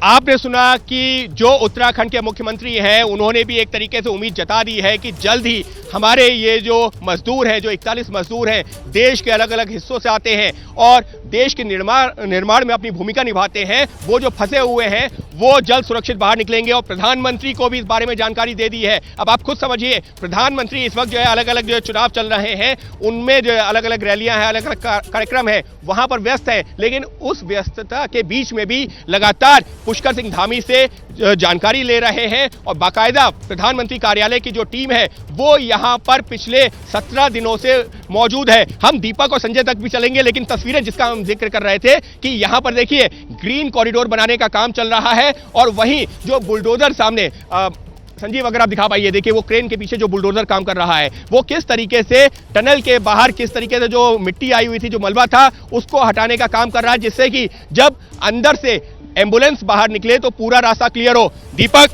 आपने सुना कि जो उत्तराखंड के मुख्यमंत्री हैं उन्होंने भी एक तरीके से उम्मीद जता दी है कि जल्द ही हमारे ये जो मजदूर हैं, जो 41 मजदूर हैं, देश के अलग अलग हिस्सों से आते हैं और देश के निर्माण में अपनी भूमिका निभाते हैं, वो जो फंसे हुए हैं वो जल्द सुरक्षित बाहर निकलेंगे। और प्रधानमंत्री को भी इस बारे में जानकारी दे दी है। अब आप खुद समझिए, प्रधानमंत्री इस वक्त जो है अलग अलग जो चुनाव चल रहे हैं उनमें जो अलग अलग रैलियां हैं, अलग अलग कार्यक्रम है, वहां पर व्यस्त है, लेकिन उस व्यस्तता के बीच में भी लगातार पुष्कर सिंह धामी से जानकारी ले रहे हैं और बाकायदा प्रधानमंत्री कार्यालय की जो टीम है वो यहां पर पिछले 17 दिनों से मौजूद है। हम दीपक और संजय तक भी चलेंगे, लेकिन तस्वीरें जिसका हम जिक्र कर रहे थे कि यहां पर देखिए ग्रीन कॉरिडोर बनाने का काम चल रहा है और वहीं जो बुलडोजर सामने संजीव अगर आप दिखा पाइए, देखिए वो क्रेन के पीछे जो बुलडोजर काम कर रहा है वो किस तरीके से टनल के बाहर किस तरीके से जो मिट्टी आई हुई थी, जो मलबा था, उसको हटाने का काम कर रहा है, जिससे कि जब अंदर से एम्बुलेंस बाहर निकले तो पूरा रास्ता क्लियर हो। दीपक,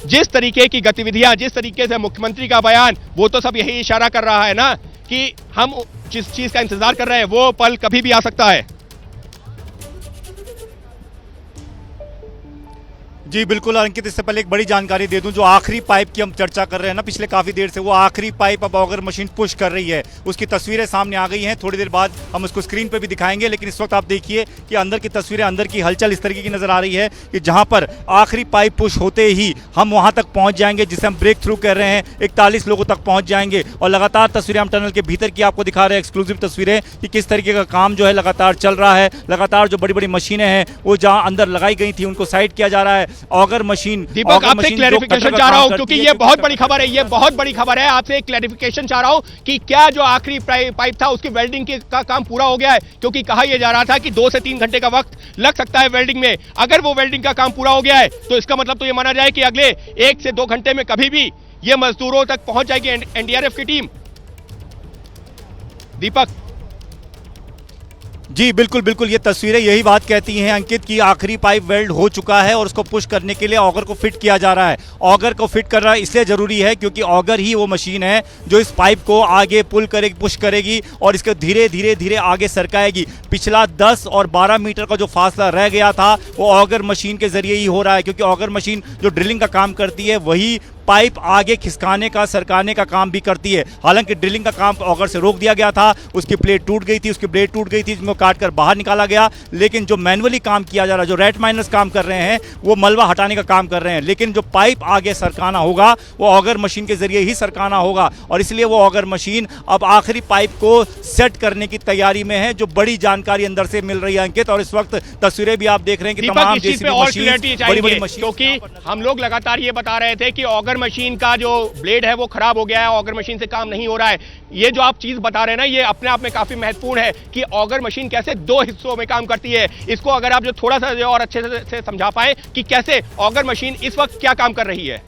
जिस तरीके की गतिविधियां, जिस तरीके से मुख्यमंत्री का बयान, वो तो सब यही इशारा कर रहा है ना कि हम जिस चीज का इंतजार कर रहे हैं वो पल कभी भी आ सकता है। जी बिल्कुल अंकित, इससे पहले एक बड़ी जानकारी दे दूं, जो आखिरी पाइप की हम चर्चा कर रहे हैं ना पिछले काफी देर से, वो आखिरी पाइप अब ऑगर मशीन पुश कर रही है, उसकी तस्वीरें सामने आ गई हैं। थोड़ी देर बाद हम उसको स्क्रीन पे भी दिखाएंगे, लेकिन इस वक्त आप देखिए कि अंदर की तस्वीरें, अंदर की हलचल इस तरीके की नजर आ रही है कि जहां पर आखिरी पाइप पुश होते ही हम वहां तक पहुंच जाएंगे जिसे हम ब्रेक थ्रू कह रहे हैं, 41 लोगों तक पहुंच जाएंगे। और लगातार तस्वीरें हम टनल के भीतर की आपको दिखा रहे हैं, एक्सक्लूसिव तस्वीरें कि किस तरीके का काम जो है लगातार चल रहा है। लगातार जो बड़ी बड़ी मशीनें हैं वो जहां अंदर लगाई गई थी उनको साइड किया जा रहा है। ऑगर मशीन, दीपक आपसे क्लैरिफिकेशन चाह रहा हूं क्योंकि ये बहुत बड़ी खबर है, ये बहुत बड़ी खबर है। आपसे एक क्लैरिफिकेशन चाह रहा हूं कि क्या जो आखिरी पाइप था उसकी वेल्डिंग का काम पूरा हो गया है? क्योंकि कहा यह जा रहा था कि 2 से 3 घंटे का वक्त लग सकता है वेल्डिंग में। अगर वो वेल्डिंग का काम पूरा हो गया है तो इसका मतलब तो ये माना जाए कि अगले 1 से 2 घंटे में कभी भी ये मजदूरों तक पहुंच जाएगी एनडीआरएफ की टीम। दीपक जी बिल्कुल बिल्कुल, ये तस्वीरें यही बात कहती हैं अंकित की आखिरी पाइप वेल्ड हो चुका है और उसको पुश करने के लिए ऑगर को फिट किया जा रहा है। ऑगर को फिट करना इसलिए जरूरी है क्योंकि ऑगर ही वो मशीन है जो इस पाइप को आगे पुल करेगी, पुश करेगी और इसको धीरे धीरे धीरे आगे सरकाएगी। पिछला 10 और 12 मीटर का जो फासला रह गया था वो ऑगर मशीन के जरिए ही हो रहा है, क्योंकि ऑगर मशीन जो ड्रिलिंग का काम करती है वही पाइप आगे खिसकाने का, सरकाने का काम भी करती है। हालांकि ड्रिलिंग का काम ऑगर से रोक दिया गया था, उसकी प्लेट टूट गई थी, उसकी ब्लेड टूट गई थी, जिनको काट कर बाहर निकाला गया। लेकिन जो मैनुअली काम किया जा रहा है, जो रेट माइनर्स काम कर रहे हैं, वो मलबा हटाने का काम कर रहे हैं। लेकिन जो पाइप आगे सरकाना होगा वो ऑगर मशीन के जरिए ही सरकाना होगा और इसलिए वो ऑगर मशीन अब आखिरी पाइप को सेट करने की तैयारी में है, जो बड़ी जानकारी अंदर से मिल रही है अंकित। और इस वक्त तस्वीरें भी आप देख रहे हैं कि तमाम क्योंकि हम लोग लगातार ये बता रहे थे कि ऑगर मशीन का जो ब्लेड है वो खराब हो गया है, ऑगर मशीन से काम नहीं हो रहा है। ये जो आप चीज बता रहे हैं ना, ये अपने आप में काफी महत्वपूर्ण है कि ऑगर मशीन कैसे 2 हिस्सों में काम करती है। इसको अगर आप जो थोड़ा सा जो और अच्छे से समझा पाए कि कैसे ऑगर मशीन इस वक्त क्या काम कर रही है।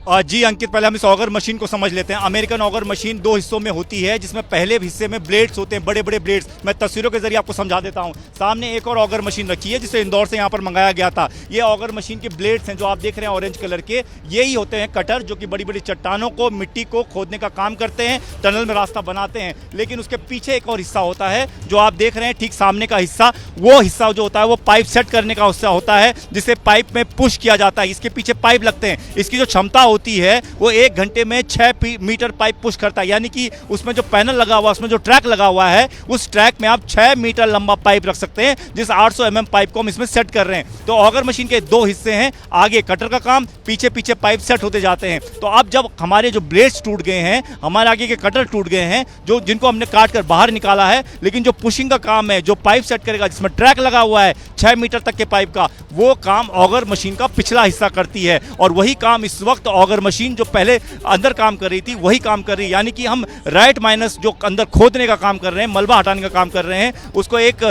जी अंकित, पहले हम इस ऑगर मशीन को समझ लेते हैं। अमेरिकन ऑगर मशीन 2 हिस्सों में होती है, जिसमें पहले हिस्से में ब्लेड्स होते हैं, बड़े बड़े ब्लेड्स। मैं तस्वीरों के जरिए आपको समझा देता हूं। सामने एक और ऑगर मशीन रखी है जिसे इंदौर से यहां पर मंगाया गया था। ये ऑगर मशीन के ब्लेड्स हैं जो आप देख रहे हैं ऑरेंज कलर के, यही होते हैं कटर जो कि बड़ी बड़ी चट्टानों को, मिट्टी को खोदने का काम करते हैं, टनल में रास्ता बनाते हैं। लेकिन उसके पीछे एक और हिस्सा होता है जो आप देख रहे हैं, ठीक सामने का हिस्सा, वो हिस्सा जो होता है वो पाइप सेट करने का हिस्सा होता है, जिसे पाइप में पुश किया जाता है। इसके पीछे पाइप लगते हैं। इसकी जो क्षमता होती है वो 1 घंटे में 6 मीटर पाइप पुश करता है, यानी कि उसमें जो पैनल लगा हुआ है, उसमें जो ट्रैक लगा हुआ है, उस ट्रैक में आप 6 मीटर लंबा पाइप रख सकते हैं, जिस 800 mm पाइप को हम इसमें सेट कर रहे हैं। तो ऑगर मशीन के 2 हिस्से हैं, आगे कटर का काम, पीछे पीछे पाइप सेट होते जाते हैं। तो अब जब हमारे जो ब्लेड्स टूट गए हैं, हमारे आगे के कटर टूट गए हैं, जो जिनको हमने काट कर बाहर निकाला है, लेकिन जो पुशिंग का काम है, जो पाइप सेट करेगा, जिसमें ट्रैक लगा हुआ है 6 मीटर तक के पाइप का, वो काम ऑगर मशीन का पिछला हिस्सा करती है। और वही काम इस वक्त ऑगर मशीन जो पहले अंदर काम कर रही थी वही काम कर रही है, यानी कि हम राइट माइनस जो अंदर खोदने का काम कर रहे हैं, मलबा हटाने का काम कर रहे हैं, उसको एक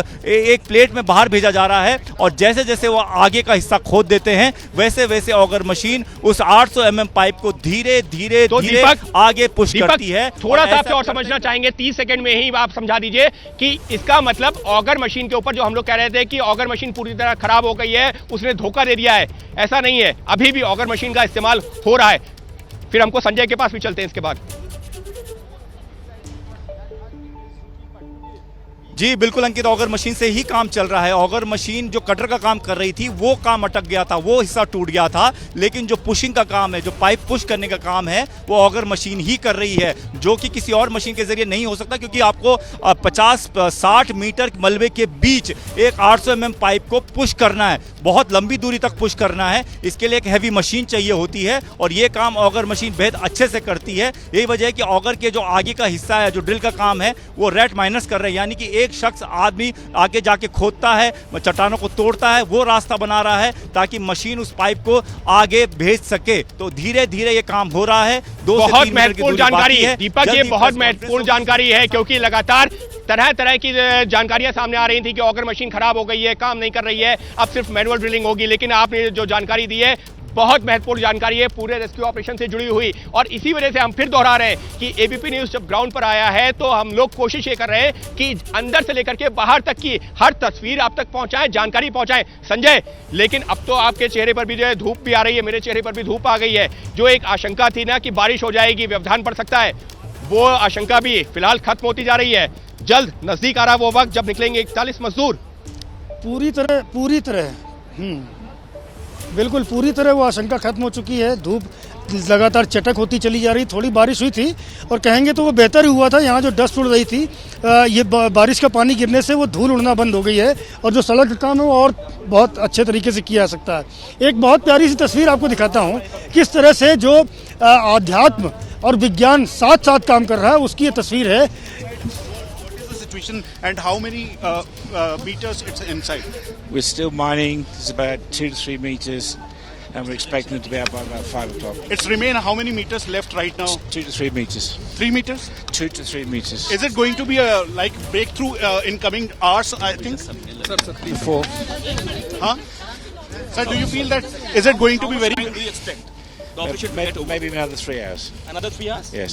प्लेट में बाहर भेजा जा रहा है। और जैसे जैसे वो आगे का हिस्सा खोद देते हैं वैसे वैसे ऑगर मशीन उस 800 mm पाइप को धीरे धीरे धीरे आगे पुश करती है। थोड़ा सा आपसे और समझना चाहेंगे, 30 सेकंड में ही आप समझा दीजिए कि इसका मतलब ऑगर मशीन के ऊपर जो हम लोग कह रहे थे कि ऑगर मशीन पूरी तरह खराब हो गई है, उसने धोखा दे दिया है, ऐसा नहीं है। अभी भी ऑगर मशीन का इस्तेमाल हो रहा है। फिर हमको संजय के पास भी चलते हैं इसके बाद। जी बिल्कुल अंकित, ऑगर मशीन से ही काम चल रहा है। ऑगर मशीन जो कटर का काम कर रही थी वो काम अटक गया था, वो हिस्सा टूट गया था, लेकिन जो पुशिंग का काम है, जो पाइप पुश करने का काम है, वो ऑगर मशीन ही कर रही है, जो कि किसी और मशीन के जरिए नहीं हो सकता, क्योंकि आपको 50-60 मीटर मलबे के बीच एक 800 mm पाइप को पुश करना है, बहुत लंबी दूरी तक पुश करना है। इसके लिए एक हैवी मशीन चाहिए होती है और ये काम ऑगर मशीन बेहद अच्छे से करती है। यही वजह है कि ऑगर के जो आगे का हिस्सा है, जो ड्रिल का काम है, वो रेट माइनस कर रहे हैं, यानी कि एक शख्स आदमी आगे जाके खोदता है, चट्टानों को तोड़ता है, वो रास्ता बना रहा है ताकि मशीन उस पाइप को आगे भेज सके। तो धीरे धीरे ये काम हो रहा है। बहुत महत्वपूर्ण जानकारी है दीपक, ये बहुत महत्वपूर्ण जानकारी है, क्योंकि लगातार तरह तरह की जानकारियां सामने आ रही थी कि ऑगर मशीन खराब हो गई है, काम नहीं कर रही है, अब सिर्फ मैनुअल ड्रिलिंग होगी। लेकिन आपने जो जानकारी दी है बहुत महत्वपूर्ण जानकारी है, पूरे रेस्क्यू ऑपरेशन से जुड़ी हुई। और इसी वजह से हम फिर दोहरा रहे हैं कि एबीपी न्यूज जब ग्राउंड पर आया है तो हम लोग कोशिश ये कर रहे हैं कि अंदर से लेकर के बाहर तक की हर तस्वीर आप तक पहुंचाएं, जानकारी पहुंचाएं। संजय, लेकिन अब तो आपके चेहरे पर भी जो है धूप भी आ रही है, मेरे चेहरे पर भी धूप आ गई है। जो एक आशंका थी ना कि बारिश हो जाएगी, व्यवधान पड़ सकता है, वो आशंका भी फिलहाल खत्म होती जा रही है। जल्द नजदीक आ रहा वो वक्त जब निकलेंगे 41 मजदूर। पूरी तरह बिल्कुल पूरी तरह वो आशंका खत्म हो चुकी है। धूप लगातार चटक होती चली जा रही, थोड़ी बारिश हुई थी और कहेंगे तो वो बेहतर ही हुआ था। यहाँ जो डस्ट उड़ रही थी, ये बारिश का पानी गिरने से वो धूल उड़ना बंद हो गई है और जो सड़क का काम है वो और बहुत अच्छे तरीके से किया जा सकता है। एक बहुत प्यारी सी तस्वीर आपको दिखाता हूँ, किस तरह से जो आध्यात्म और विज्ञान साथ साथ काम कर रहा है, उसकी ये तस्वीर है। And how many meters it's inside? We're still mining. It's about 2 to 3 meters, and we're expecting it to be out by about 5 o'clock. It's remain how many meters left right now? 2 to 3 meters. 3 meters? 2 to 3 meters. Is it going to be a like breakthrough in coming hours? I think. Before. Huh? Sir, do you feel that is it going to be very? We expect the operation Maybe another 3 hours. another 3 hours. Yes.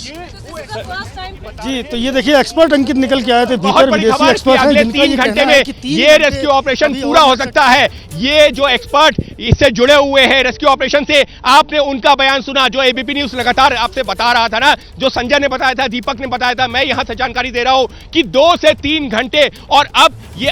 जी, तो ये देखिए expert अंकित निकल के आए थे, बहुत बड़ी खबर कि एक्सपर्ट अगले 3 घंटे में ये रेस्क्यू ऑपरेशन पूरा हो सकता है। ये जो एक्सपर्ट इससे जुड़े हुए हैं रेस्क्यू ऑपरेशन से, आपने उनका बयान सुना, जो एबीपी न्यूज लगातार आपसे बता रहा था ना, जो संजय ने बताया था, दीपक ने बताया था, मैं यहां से जानकारी दे रहा हूं कि 2 से 3 घंटे, और अब ये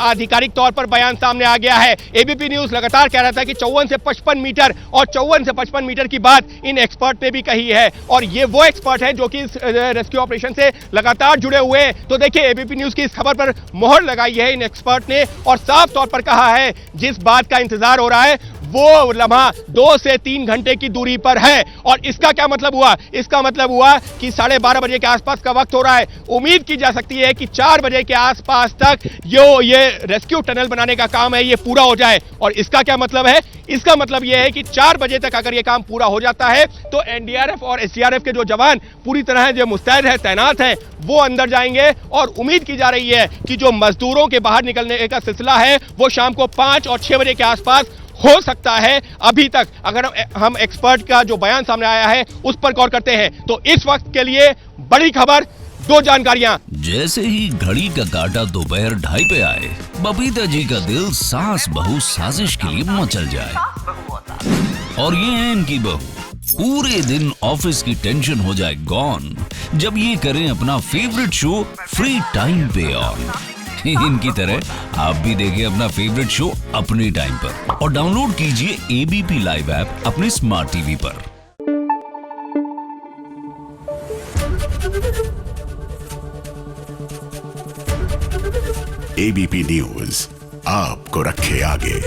आधिकारिक तौर पर बयान सामने आ गया है। एबीपी न्यूज लगातार कह रहा था कि 54 से 55 मीटर, और 54 से 55 मीटर की बात इन एक्सपर्ट ने भी कही है, और ये वो एक्सपर्ट है जो कि इस रेस्क्यू ऑपरेशन से लगातार जुड़े हुए हैं। तो देखिए, एबीपी न्यूज की इस खबर पर मोहर लगाई है इन एक्सपर्ट ने और साफ तौर पर कहा है जिस बात का इंतजार हो रहा है वो लम्हा 2 से 3 घंटे की दूरी पर है। और इसका क्या मतलब हुआ? इसका मतलब हुआ कि 12:30 बजे के आसपास का वक्त हो रहा है। उम्मीद की जा सकती है कि 4 बजे के आसपास तक ये रेस्क्यू टनल बनाने का काम है, ये पूरा हो जाए। और इसका क्या मतलब है? इसका मतलब यह है कि 4 बजे तक अगर ये काम पूरा हो जाता है तो एनडीआरएफ और एसडीआरएफ के जो जवान पूरी तरह जो मुस्तैद है, तैनात हैं, वो अंदर जाएंगे। और उम्मीद की जा रही है कि जो मजदूरों के बाहर निकलने का सिलसिला है वो शाम को 5 और 6 बजे के आसपास हो सकता है। अभी तक अगर हम एक्सपर्ट का जो बयान सामने आया है उस पर गौर करते हैं तो इस वक्त के लिए बड़ी खबर, 2 जानकारियां। जैसे ही घड़ी का काटा दोपहर 2:30 पे आए, बबीता जी का दिल सास बहू साजिश के लिए मचल जाए। और ये है इनकी बहू, पूरे दिन ऑफिस की टेंशन हो जाए गॉन जब ये करें अपना फेवरेट शो फ्री टाइम पे ऑन। इनकी तरह आप भी देखें अपना फेवरेट शो अपने टाइम पर और डाउनलोड कीजिए एबीपी लाइव ऐप अपने स्मार्ट टीवी पर। एबीपी न्यूज आपको रखे आगे।